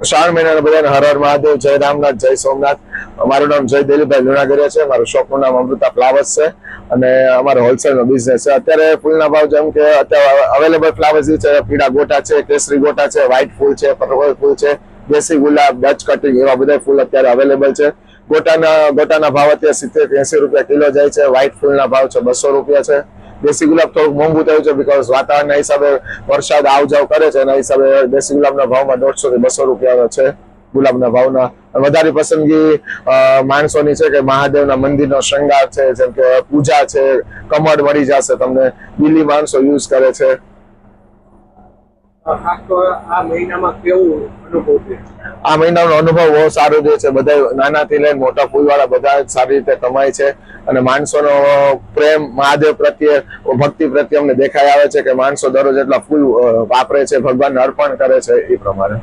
શ્રાવણ મહિનાના બધાને હર હર મહાદેવ, જય રામનાથ, જય સોમનાથ। મારું નામ જય દિલીપભાઈ લુણાગરિયા છે। મારું શોપનું નામ અમૃતા ફ્લાવર્સ છે અને અમારો હોલસેલનો બિઝનેસ છે। અત્યારે ફૂલના ભાવ જેમ કે અત્યારે અવેલેબલ ફ્લાવર્સ છે, પીળા ગોટા છે, કેસરી ગોટા છે, વ્હાઈટ ફૂલ છે, પર્પલ ફૂલ છે, દેશી ગુલાબ, ડચ કટિંગ, એવા બધા ફૂલ અત્યારે અવેલેબલ છે। ગોટાના ભાવ અત્યારે 70-80 રૂપિયા કિલો જાય છે। વ્હાઈટ ફૂલના ભાવ છે 200 રૂપિયા છે। દેશી ગુલાબ થોડુંક મોંઘું થયું છે બીકોઝ વાતાવરણના હિસાબે વરસાદ આવ જાવ કરે છે, એના હિસાબે દેશી ગુલાબના ભાવમાં 150 થી 200 રૂપિયા છે ગુલાબના ભાવના। વધારે પસંદગી માણસોની છે કે મહાદેવના મંદિરનો શૃંગાર છે, જેમ કે પૂજા છે, કમળ મળી જશે તમને, દિલ્હી માણસો યુઝ કરે છે। આ મહિનામાં કેવું અનુભવ છે? આ મહિનાનો અનુભવ બહુ સારો રહે છે। બધા નાનાથી લઈને મોટા ફૂલવાળા બધા સારી રીતે કમાય છે અને માણસોનો પ્રેમ મહાદેવ પ્રત્યે, ભક્તિ પ્રત્યે અમને દેખાઈ આવે છે કે માણસો દરરોજ એટલા ફૂલ વાપરે છે, ભગવાનને અર્પણ કરે છે એ પ્રમાણે।